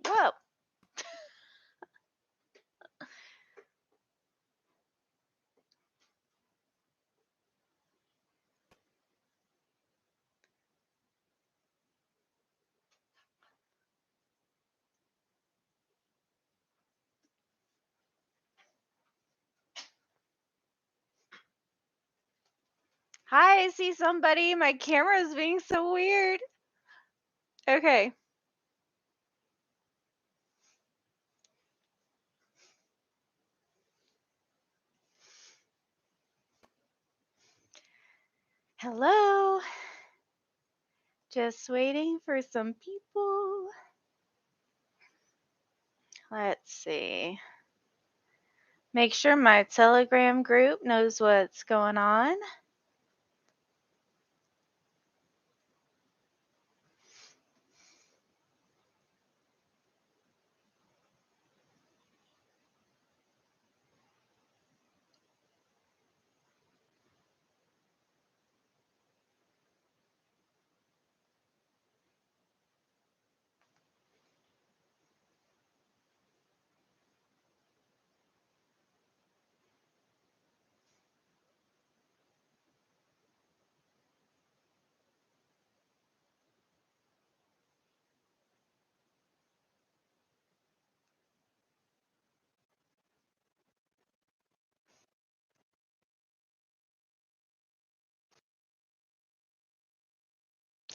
Whoa. Hi, I see somebody. My camera is being so weird. Okay. Hello. Just waiting for some people. Let's see. Make sure my Telegram group knows what's going on.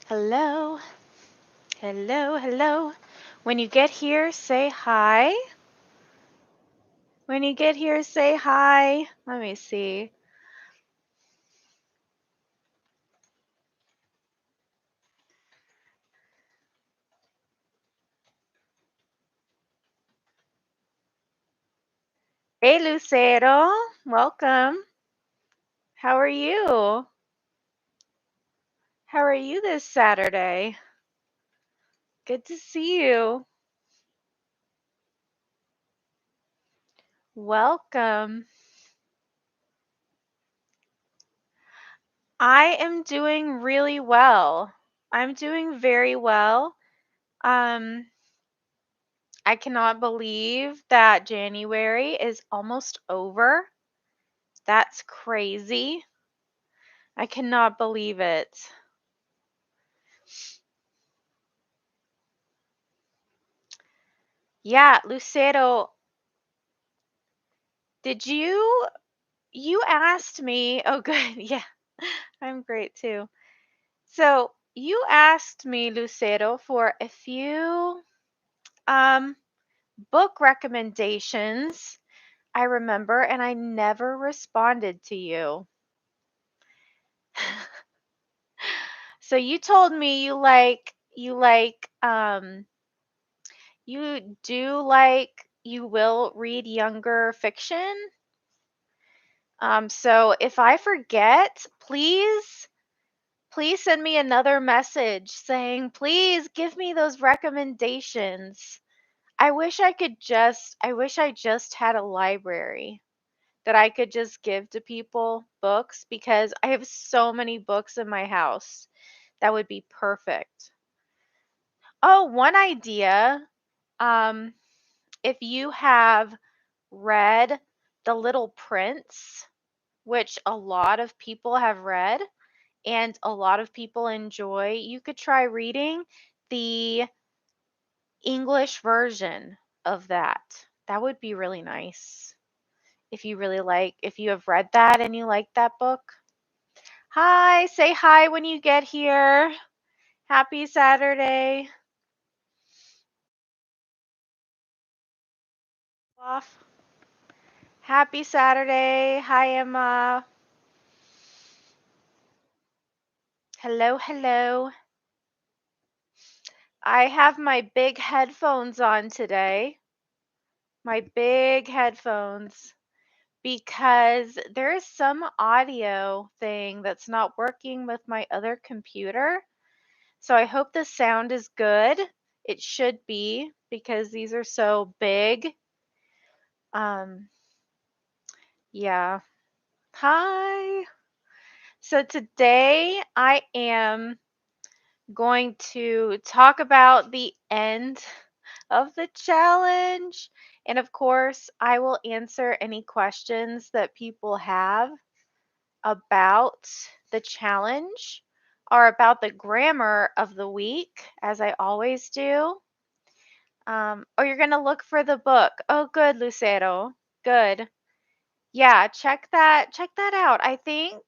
Hello. Hello, hello. When you get here, say hi. When you get here, say hi. Let me see. Hey, Lucero. Welcome. How are you? How are you this Saturday? Good to see you. Welcome. I am doing really well. I'm doing very well. Um, I cannot believe that January is almost over. That's crazy. I cannot believe it. Yeah, Lucero, did you asked me, oh good, yeah, I'm great too. So you asked me, Lucero, for a few um book recommendations, I remember, and I never responded to you. So you told me you will read younger fiction. So if I forget, please send me another message saying, please give me those recommendations. I wish I just had a library that I could just give to people books because I have so many books in my house. That would be perfect. Oh, one idea. Um, if you have read The Little Prince, which a lot of people have read and a lot of people enjoy, you could try reading the English version of that. That would be really nice. If you have read that and you like that book. Hi, say hi when you get here. Happy Saturday. Off. Happy Saturday. Hi, Emma. Hello, hello. I have my big headphones on today. My big headphones. Because there is some audio thing that's not working with my other computer. So I hope the sound is good. It should be because these are so big. Um, yeah. Hi. So today I am going to talk about the end of the challenge. And of course, I will answer any questions that people have about the challenge or about the grammar of the week, as I always do. Or you're going to look for the book. Oh, good, Lucero. Good. Yeah, check that out. I think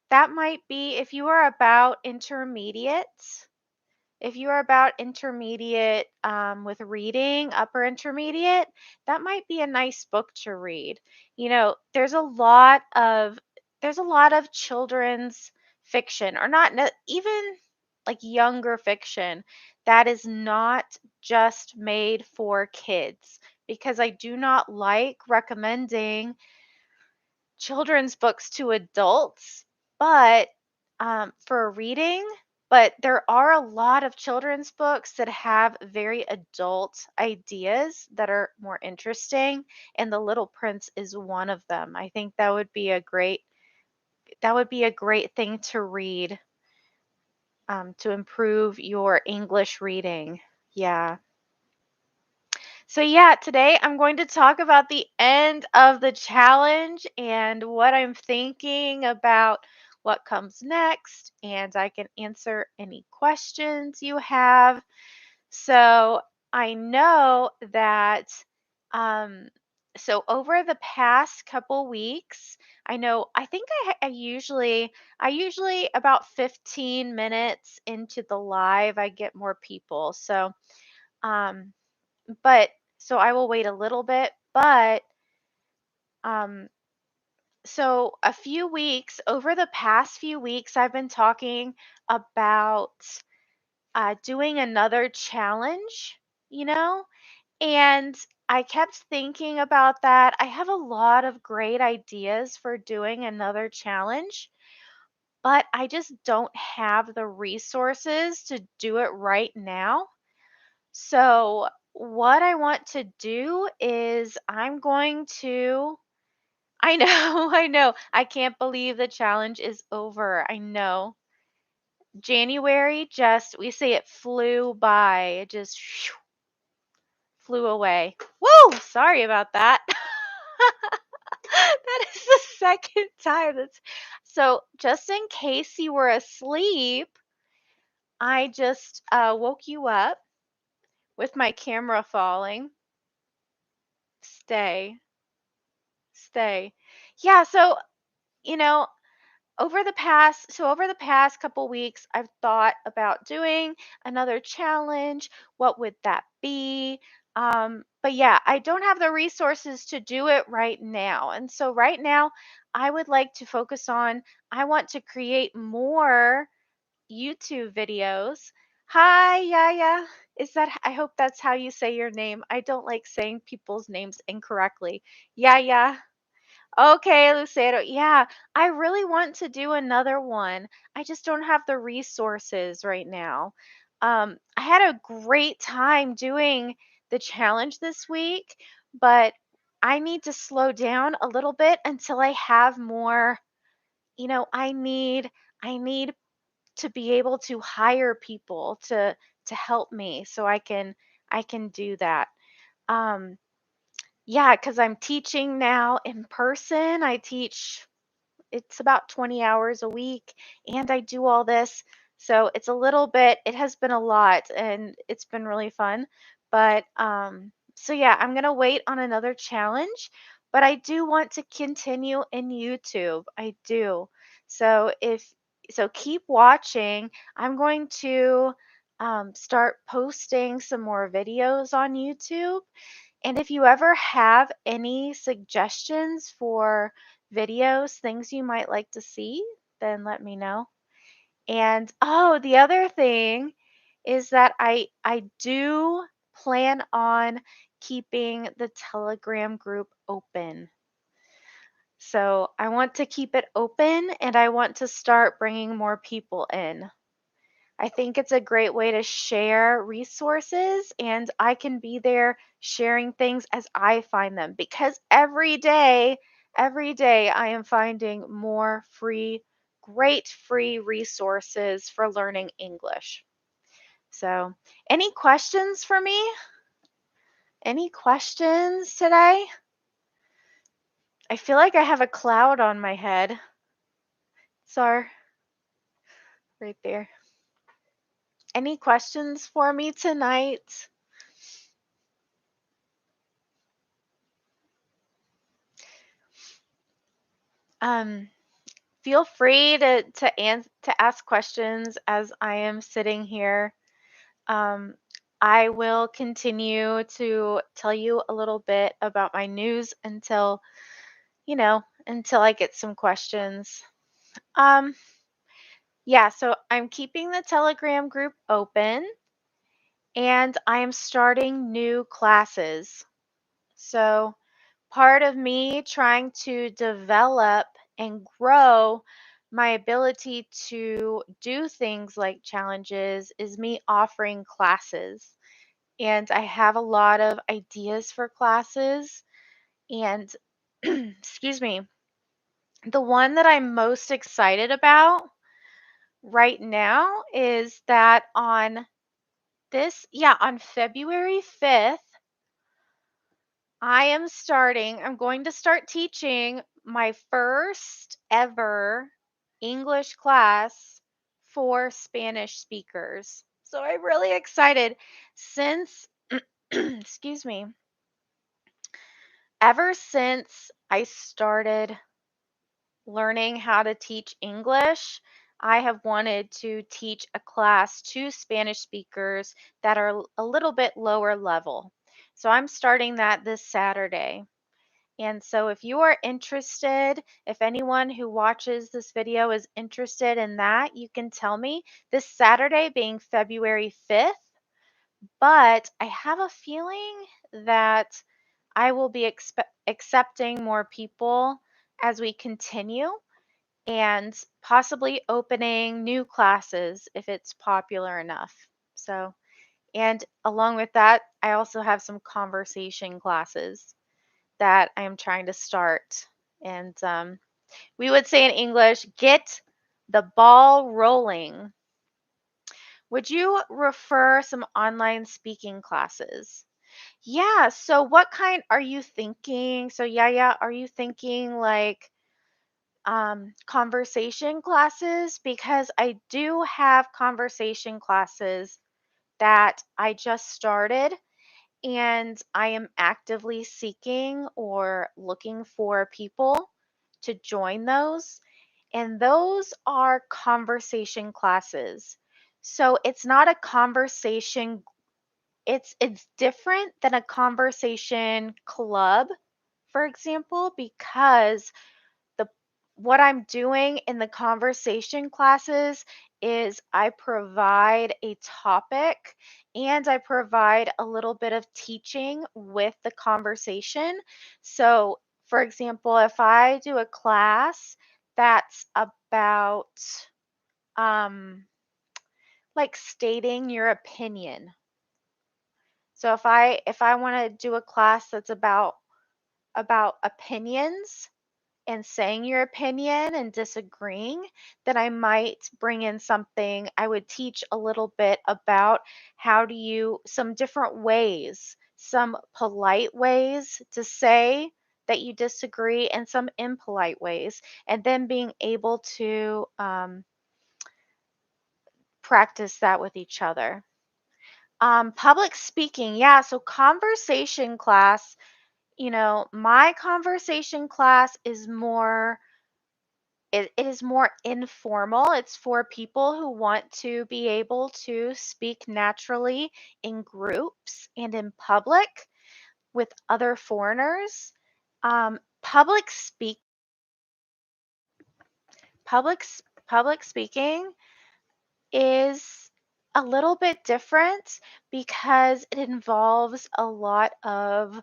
that might be if you are about intermediate. If you are about intermediate with reading, upper intermediate, that might be a nice book to read. You know, there's a lot of children's fiction, or not even like younger fiction, that is not just made for kids, because I do not like recommending children's books to adults, but for reading. But there are a lot of children's books that have very adult ideas that are more interesting, and The Little Prince is one of them. I think that would be a great thing to read to improve your English reading. Yeah. So, yeah, today I'm going to talk about the end of the challenge and what I'm thinking about what comes next, and I can answer any questions you have. So, I know that, um, so over the past couple weeks, I think I usually about 15 minutes into the live, I get more people. Um, but so I will wait a little bit, but um over the past few weeks I've been talking about doing another challenge, you know? And I kept thinking about that. I have a lot of great ideas for doing another challenge, but I just don't have the resources to do it right now. So, what I want to do is I know, I know. I can't believe the challenge is over. I know. January we say it flew by. It just flew away. Whoa, sorry about that. That is the second time just in case you were asleep, I just woke you up with my camera falling. Stay. Stay. Yeah, you know, over the past couple weeks, I've thought about doing another challenge. What would that be? But yeah, I don't have the resources to do it right now. And so right now, I would like to focus on, I want to create more YouTube videos. Hi, Yaya. I hope that's how you say your name. I don't like saying people's names incorrectly. Yaya. Okay, Lucero. Yeah, I really want to do another one. I just don't have the resources right now. I had a great time doing the challenge this week, but I need to slow down a little bit until I have more, I need to be able to hire people to help me so I can do that. Um, yeah, because I'm teaching now in person. It's about 20 hours a week, and I do all this. So it has been a lot, and it's been really fun. But so yeah, I'm going to wait on another challenge, but I do want to continue in YouTube. I do. So keep watching. I'm going to start posting some more videos on YouTube, and if you ever have any suggestions for videos, things you might like to see, then let me know. And oh, the other thing is that I do plan on keeping the Telegram group open. So I want to keep it open, and I want to start bringing more people in. I think it's a great way to share resources, and I can be there sharing things as I find them, because every day I am finding more great free resources for learning English. So, any questions for me? Any questions today? I feel like I have a cloud on my head. Sorry, right there. Any questions for me tonight? Um, Feel free to ask questions as I am sitting here. Um, I will continue to tell you a little bit about my news until I get some questions. Um, yeah, so I'm keeping the Telegram group open and I am starting new classes. So, part of me trying to develop and grow my ability to do things like challenges is me offering classes. And I have a lot of ideas for classes. And, excuse me, the one that I'm most excited about right now is that on February 5th, I'm going to start teaching my first ever English class for Spanish speakers. So I'm really excited since, excuse me, ever since I started learning how to teach English, I have wanted to teach a class to Spanish speakers that are a little bit lower level. So I'm starting that this Saturday. And so if you are interested, if anyone who watches this video is interested in that, you can tell me this Saturday being February 5th. But I have a feeling that I will be accepting more people as we continue and possibly opening new classes if it's popular enough. So, and along with that, I also have some conversation classes that I am trying to start. And we would say in English, get the ball rolling. Would you refer some online speaking classes? Yeah, so what kind are you thinking? So, yeah, are you thinking like conversation classes? Because I do have conversation classes that I just started and I am actively seeking or looking for people to join those. And those are conversation classes. So it's not a conversation, it's different than a conversation club, for example, because the what I'm doing in the conversation classes is I provide a topic and I provide a little bit of teaching with the conversation. So, for example, if I do a class that's about like stating your opinion. So if I want to do a class that's about opinions, and saying your opinion and disagreeing, then I might bring in something. I would teach a little bit about some different ways, some polite ways to say that you disagree, and some impolite ways, and then being able to practice that with each other. Public speaking, yeah, so conversation class, my conversation class is more it is more informal. It's for people who want to be able to speak naturally in groups and in public with other foreigners. Um, public speak public s- public speaking is a little bit different because it involves a lot of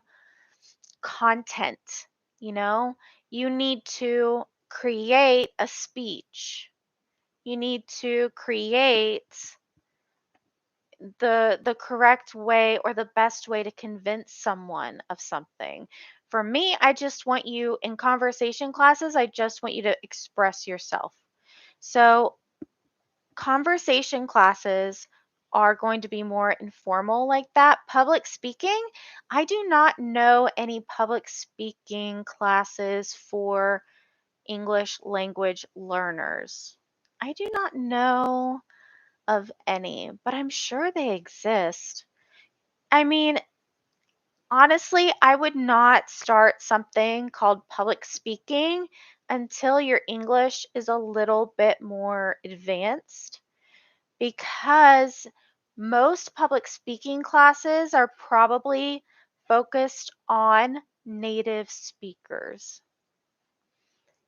content. You know, you need to create a speech. You need to create the correct way or the best way to convince someone of something. For me, I just want you in conversation classes, I just want you to express yourself. So, conversation classes are going to be more informal like that. Public speaking, I do not know any public speaking classes for English language learners. I do not know of any, but I'm sure they exist. I mean, honestly, I would not start something called public speaking until your English is a little bit more advanced because most public speaking classes are probably focused on native speakers.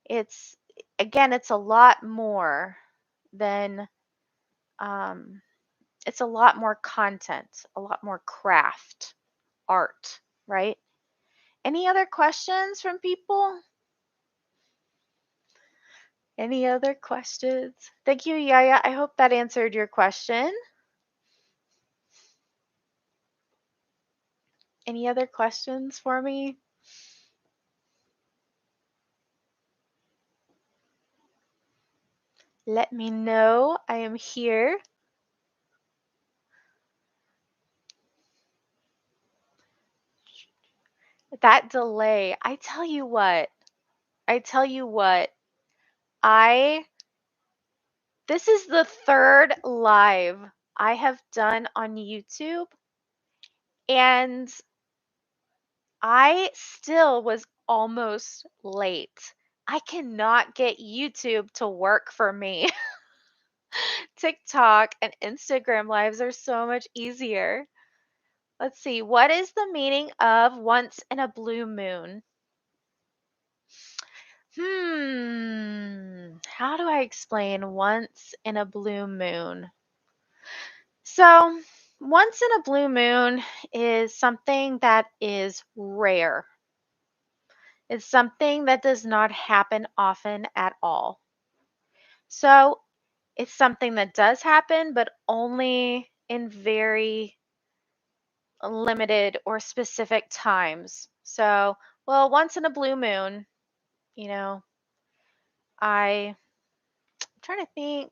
It's again, it's a lot more than um, it's a lot more content, a lot more craft, art, right? Any other questions from people? Any other questions? Thank you, Yaya. I hope that answered your question. Any other questions for me? Let me know. I am here. That delay, I tell you what, I tell you what, I this is the third live I have done on YouTube, and I still was almost late. I cannot get YouTube to work for me. TikTok and Instagram lives are so much easier. Let's see. What is the meaning of once in a blue moon? How do I explain once in a blue moon? So, once in a blue moon is something that is rare. It's something that does not happen often at all. So, it's something that does happen, but only in very limited or specific times. So, well, once in a blue moon, you know, I'm trying to think.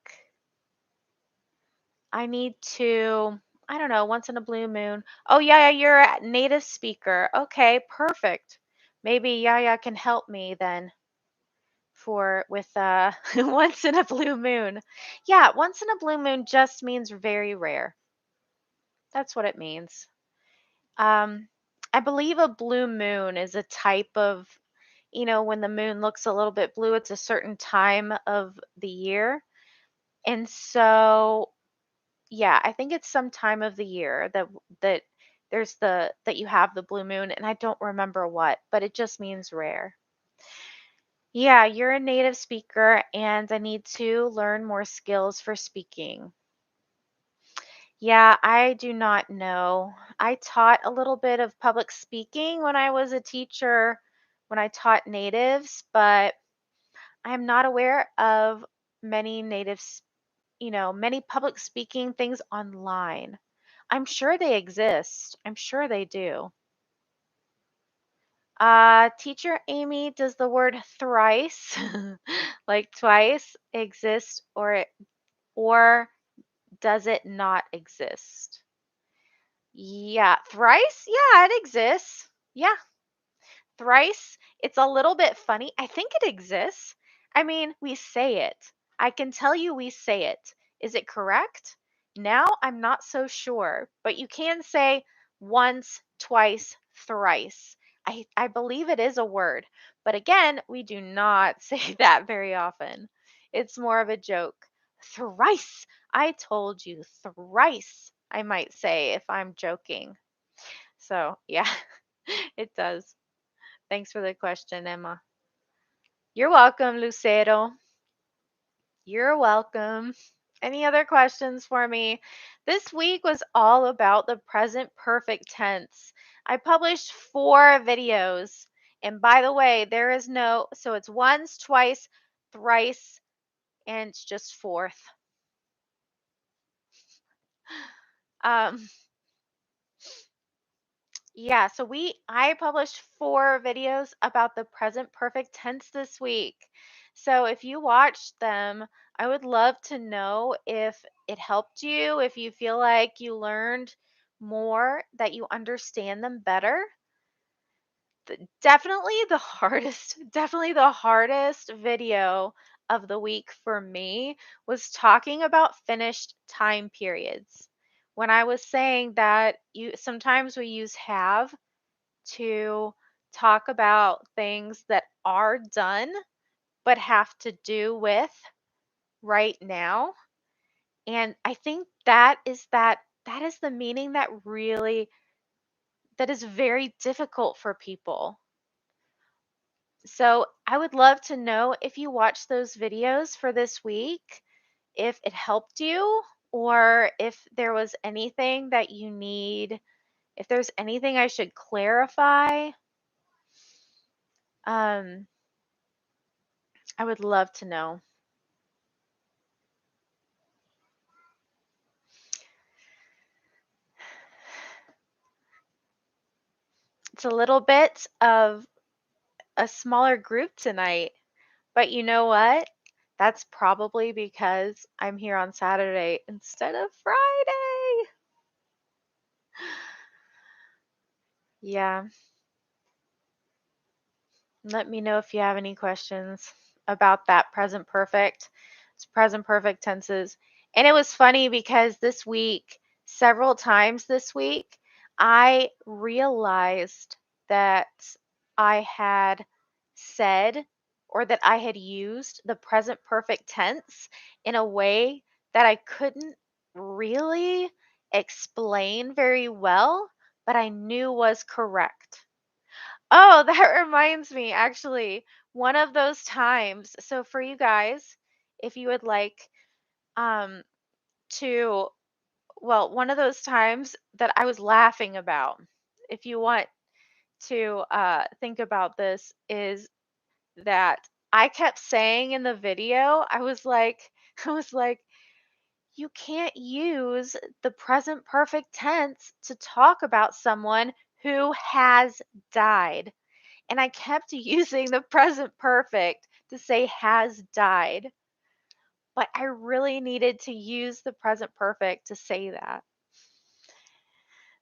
I need to, I don't know, once in a blue moon. Oh, yeah, you're a native speaker. Okay, perfect. Maybe Yaya can help me then for with once in a blue moon. Yeah, once in a blue moon just means very rare. That's what it means. Um, I believe a blue moon is a type of, when the moon looks a little bit blue, it's a certain time of the year. And so, yeah, I think it's some time of the year that there's that you have the blue moon, and I don't remember what, but it just means rare. Yeah, you're a native speaker, and I need to learn more skills for speaking. Yeah, I do not know. I taught a little bit of public speaking when I was a teacher, when I taught natives, but I'm not aware of many natives, many public speaking things online. I'm sure they exist. I'm sure they do. Teacher Amy, does the word thrice, like twice, exist or does it not exist? Yeah, thrice? Yeah, it exists. Yeah, thrice. It's a little bit funny. I think it exists. I mean, we say it. I can tell you we say it. Is it correct? Now I'm not so sure, but you can say once, twice, thrice. I believe it is a word, but again, we do not say that very often. It's more of a joke. Thrice. I told you thrice, I might say if I'm joking. So, yeah, it does. Thanks for the question, Emma. You're welcome, Lucero. You're welcome. Any other questions for me? This week was all about the present perfect tense. I published 4 videos. And by the way, there is so it's once, twice, thrice, and it's just fourth. Um, yeah, so I published 4 videos about the present perfect tense this week. So if you watched them, I would love to know if it helped you, if you feel like you learned more, that you understand them better. Definitely the hardest, definitely the hardest video of the week for me was talking about finished time periods. When I was saying that you sometimes we use have to talk about things that are done but have to do with right now. And I think that is the meaning that is very difficult for people. So, I would love to know if you watched those videos for this week, if it helped you, or if there was anything that you need, if there's anything I should clarify. Um, I would love to know. It's a little bit of a smaller group tonight, but you know what? That's probably because I'm here on Saturday instead of Friday. Yeah. Let me know if you have any questions about that present perfect. It's present perfect tenses. And it was funny because this week, several times this week, I realized that I had said or that I had used the present perfect tense in a way that I couldn't really explain very well, but I knew was correct. Oh, that reminds me, actually, one of those times. So for you guys, if you would like um to, well, one of those times that I was laughing about, if you want to think about this, is that I kept saying in the video, I was like I was like, you can't use the present perfect tense to talk about someone who has died. And I kept using the present perfect to say has died, but I really needed to use the present perfect to say that.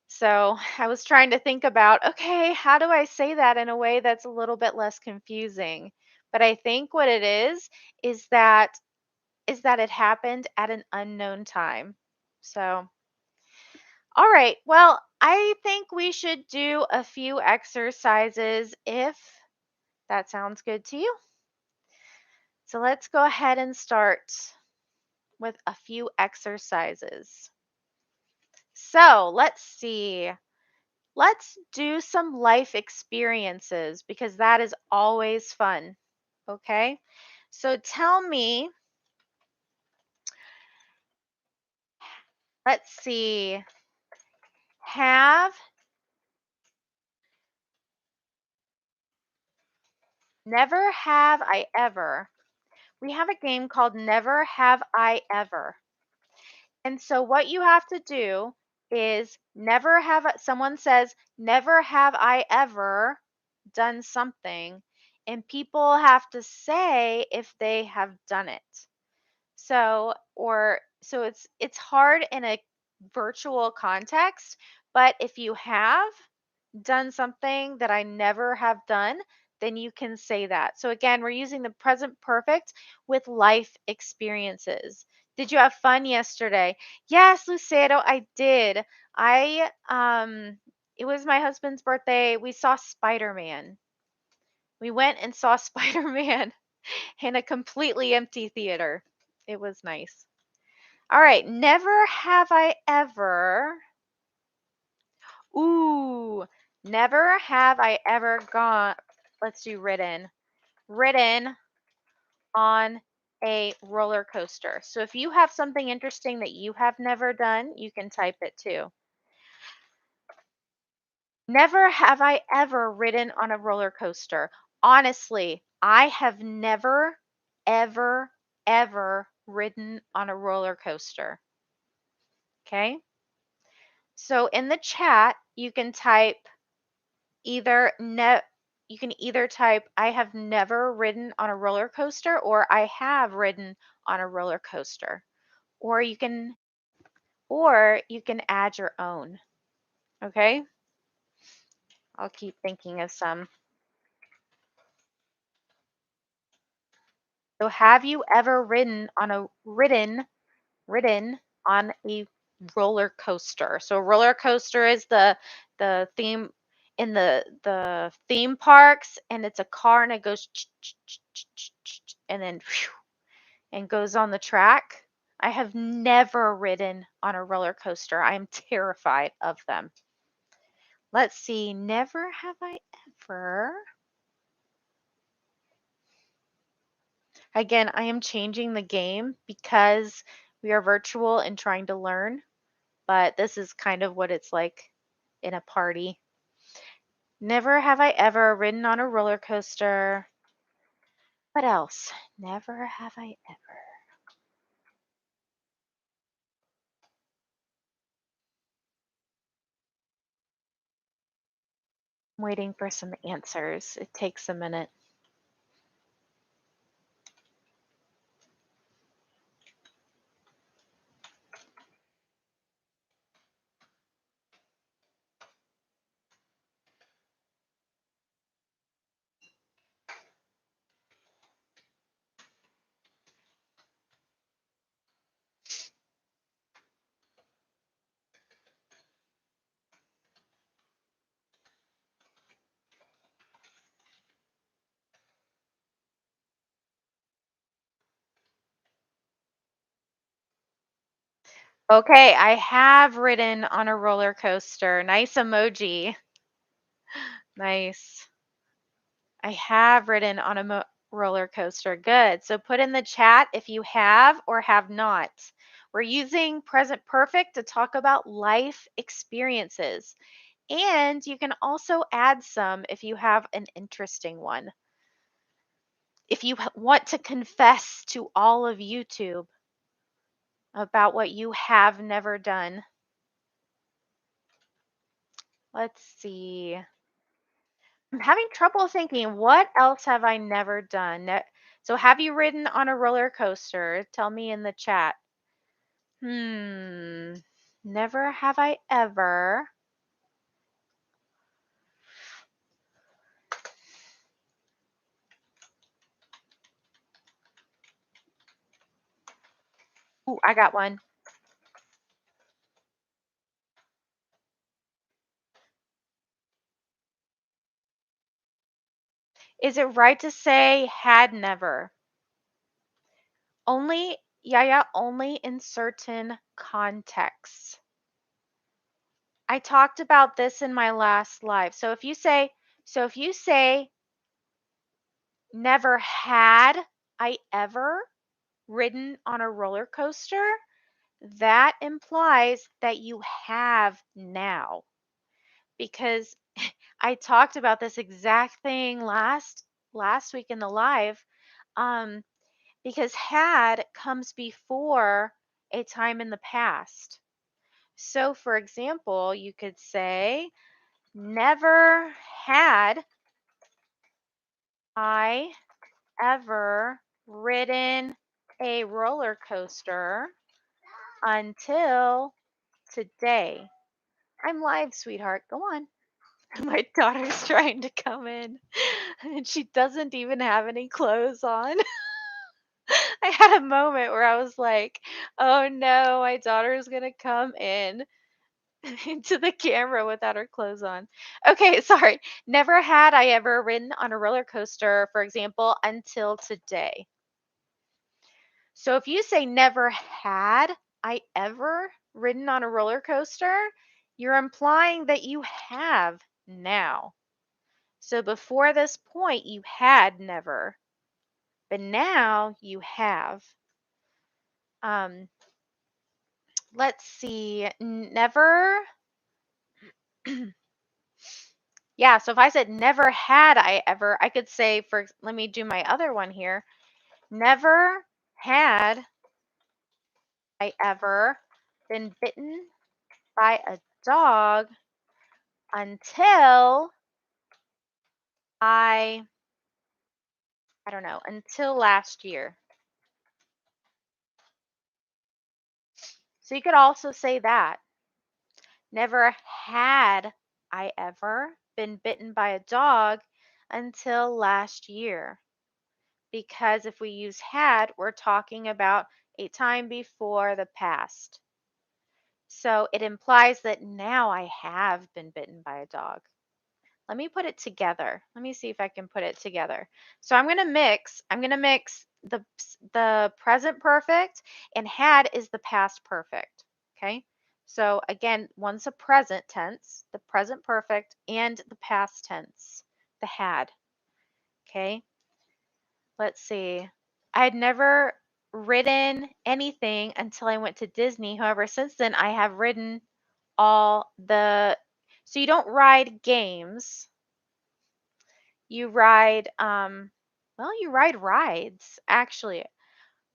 So I was trying to think about, okay, how do I say that in a way that's a little bit less confusing? But I think what it is that is that it happened at an unknown time. So, all right. Well, I think we should do a few exercises if that sounds good to you. So let's go ahead and start with a few exercises. So let's see. Let's do some life experiences because that is always fun. Okay. So tell me, let's see. Have, never have I ever. We have a game called Never Have I Ever. And so what you have to do is someone says, never have I ever done something, and people have to say if they have done it. So it's hard in a virtual context, but if you have done something that I never have done, then you can say that. So again, we're using the present perfect with life experiences. Did you have fun yesterday? Yes, Lucero, I did. It was my husband's birthday. We saw Spider-Man. We went and saw Spider-Man in a completely empty theater. It was nice. All right, never have I ever. Ooh, never have I ever gone. Let's do ridden. Ridden on a roller coaster. So if you have something interesting that you have never done, you can type it too. Never have I ever ridden on a roller coaster. Honestly, I have never, ever, ever ridden on a roller coaster. Okay. So in the chat, you can type either you can either type I have never ridden on a roller coaster or I have ridden on a roller coaster. Or you can add your own. Okay? I'll keep thinking of some. So have you ever ridden on a roller coaster? So a roller coaster is the theme in the theme parks, and it's a car and it goes and then and goes on the track. I have never ridden on a roller coaster. I am terrified of them. Let's see. Never have I ever. Again, I am changing the game because we are virtual and trying to learn, but this is kind of what it's like in a party. Never have I ever ridden on a roller coaster. What else? Never have I ever. I'm waiting for some answers. It takes a minute. Okay, I have ridden on a roller coaster. Nice emoji. Nice. I have ridden on a roller coaster. Good. So put in the chat if you have or have not. We're using present perfect to talk about life experiences. And you can also add some if you have an interesting one. If you want to confess to all of YouTube about what you have never done. Let's see. I'm having trouble thinking, what else have I never done? So, have you ridden on a roller coaster? Tell me in the chat. Hmm. Never have I ever. Ooh, I got one. Is it right to say had never? Only, yeah, only in certain contexts. I talked about this in my last live. So if you say never had I ever ridden on a roller coaster, that implies that you have now. Because I talked about this exact thing last week in the live. Um, because had comes before a time in the past. So, for example, you could say, never had I ever ridden a roller coaster until today. I'm live, sweetheart. Go on. My daughter's trying to come in and she doesn't even have any clothes on. I had a moment where I was like, oh no, my daughter's going to come in into the camera without her clothes on. Okay, sorry. Never had I ever ridden on a roller coaster, for example, until today. So if you say never had I ever ridden on a roller coaster, you're implying that you have now. So before this point, you had never, but now you have. Um, let's see, never. Yeah, so if I said never had I ever, I could say, let me do my other one here. Never had I ever been bitten by a dog until I I don't know, until last year. So you could also say that. Never had I ever been bitten by a dog until last year. Because if we use had, we're talking about a time before the past. So it implies that now I have been bitten by a dog. Let me put it together. Let me see if I can put it together. So I'm going to mix the present perfect, and had is the past perfect. Okay? So again, one's a present tense, the present perfect, and the past tense, the had. Okay? Let's see. I had never ridden anything until I went to Disney. However, since then I have ridden all the so you don't ride games. You ride well, you ride rides actually.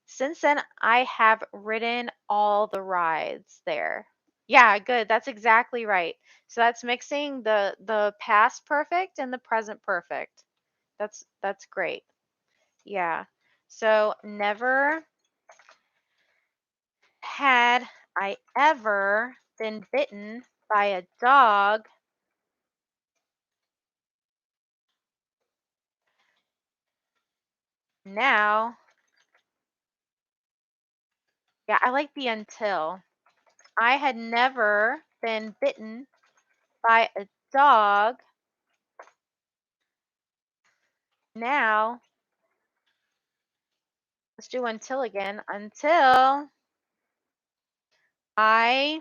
Since then I have ridden all the rides there. Yeah, good. That's exactly right. So that's mixing the past perfect and the present perfect. That's great. Yeah. So never had I ever been bitten by a dog. Now, yeah, I like the until. I had never been bitten by a dog. Now, let's do until again. Until I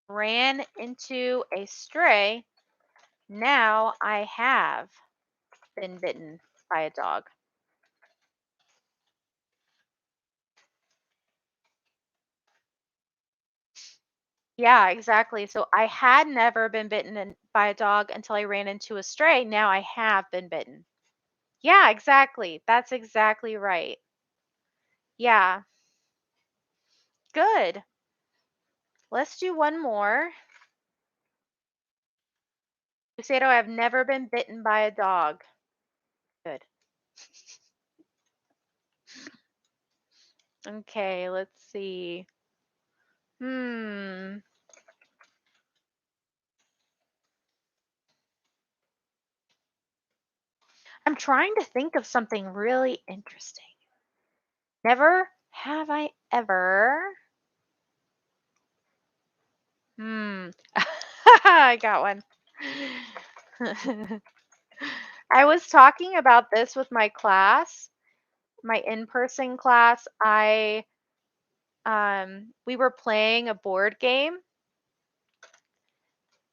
ran into a stray. Now I have been bitten by a dog. Yeah, exactly. So I had never been by a dog until I ran into a stray. Now I have been bitten. Yeah, exactly. That's exactly right. Yeah, good. Let's do one more. You say, "Oh, I've never been bitten by a dog." Good. Okay, let's see. Hmm. I'm trying to think of something really interesting. Never have I ever. Hmm. I got one. I was talking about this with my class, my in-person class. I we were playing a board game.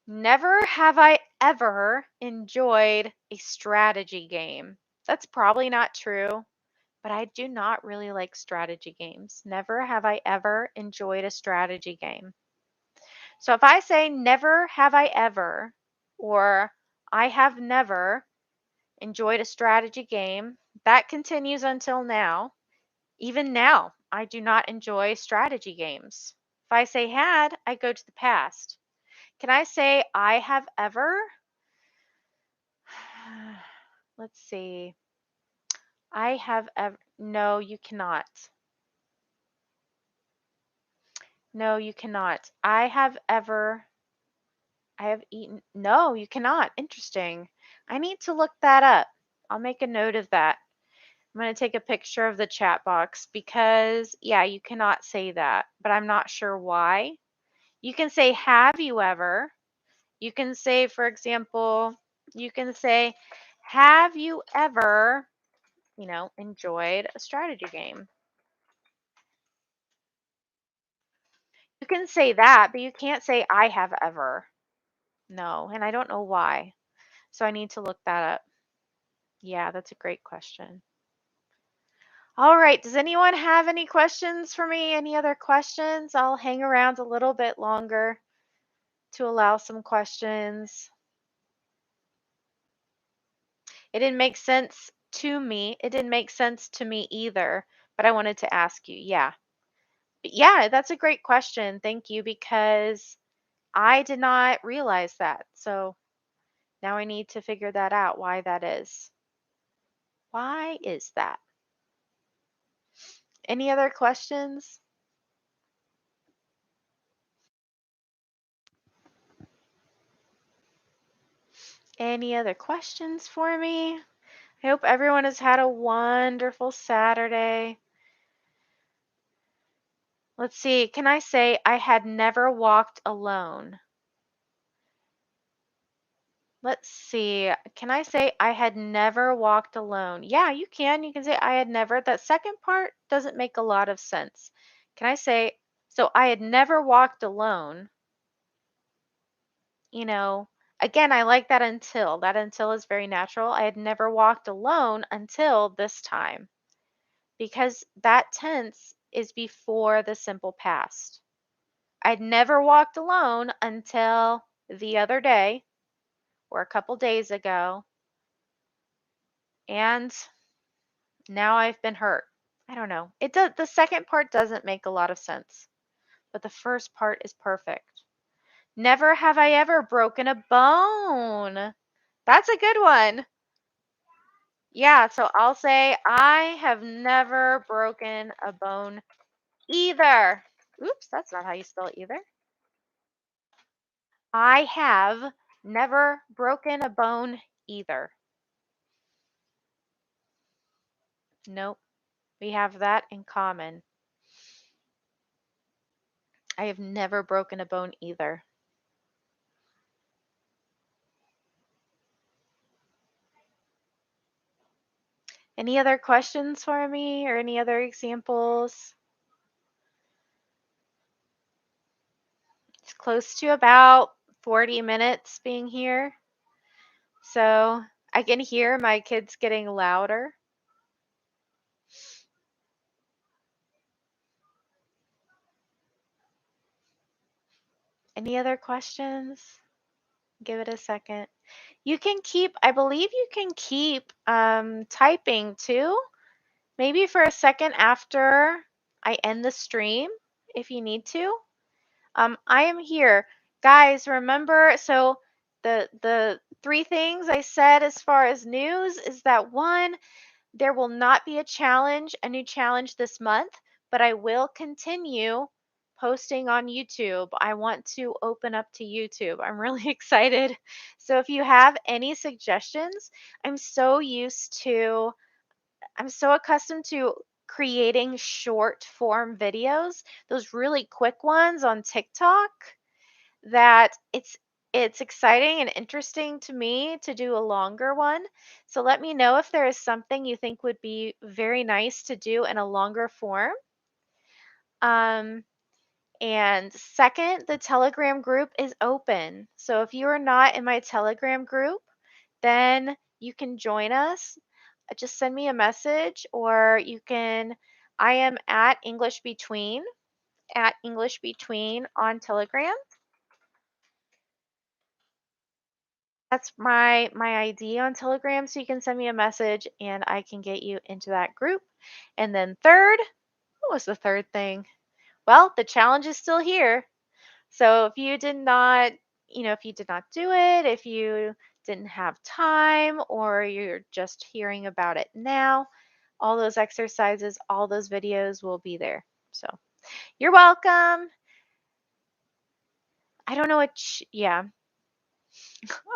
Never have I ever enjoyed a strategy game. That's probably not true, but I do not really like strategy games. Never have I ever enjoyed a strategy game. So if I say never have I ever, or I have never enjoyed a strategy game, that continues until now. Even now, I do not enjoy strategy games. If I say had, I go to the past. Can I say I have ever? Let's see. I have ever. No, you cannot. No, you cannot. I have ever. I have eaten. No, you cannot. Interesting. I need to look that up. I'll make a note of that. I'm going to take a picture of the chat box because, yeah, you cannot say that, but I'm not sure why. You can say, have you ever? You can say, for example, you can say, have you ever, enjoyed a strategy game? You can say that, but you can't say, I have ever. No, and I don't know why. So I need to look that up. Yeah, that's a great question. All right. Does anyone have any questions for me? Any other questions? I'll hang around a little bit longer to allow some questions. It didn't make sense to me. It didn't make sense to me either, but I wanted to ask you. Yeah. But yeah, that's a great question. Thank you, because I did not realize that. So Now I need to figure that out, why that is. Why is that? Any other questions? Any other questions for me? I hope everyone has had a wonderful Saturday. Let's see. Can I say I had never walked alone? Let's see. Can I say I had never walked alone? Yeah, you can. You can say I had never. That second part doesn't make a lot of sense. Can I say, so I had never walked alone? You know, again, I like that until. That until is very natural. I had never walked alone until this time because that tense is before the simple past. I'd never walked alone until the other day or a couple days ago, and now I've been hurt. I don't know. It does the second part doesn't make a lot of sense, but the first part is perfect. Never have I ever broken a bone. That's a good one. Yeah, so I'll say I have never broken a bone either. Oops, that's not how you spell either. I have never broken a bone either. Nope, we have that in common. I have never broken a bone either. Any other questions for me or any other examples? It's close to about 40 minutes being here. So I can hear my kids getting louder. Any other questions? Give it a second. You can keep, I believe you can keep typing too. Maybe for a second after I end the stream if you need to. I am here. Guys, remember, so the three things I said as far as news is that one, there will not be a new challenge this month, but I will continue posting on YouTube. I want to open up to YouTube. I'm really excited. So if you have any suggestions, I'm so used to I'm so accustomed to creating short form videos, those really quick ones on TikTok, that it's exciting and interesting to me to do a longer one. So let me know if there is something you think would be very nice to do in a longer form. Um, and second, the Telegram group is open. So if you are not in my Telegram group, then you can join us. Just send me a message or you can I am at English Between on Telegram. That's my ID on Telegram, so you can send me a message and I can get you into that group. And then third, what was the third thing? Well, the challenge is still here. So if you did not, if you did not do it, if you didn't have time or you're just hearing about it now, all those exercises, all those videos will be there. So you're welcome. I don't know what, yeah.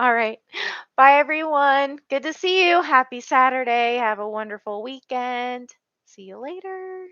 All right. Bye, everyone. Good to see you. Happy Saturday. Have a wonderful weekend. See you later.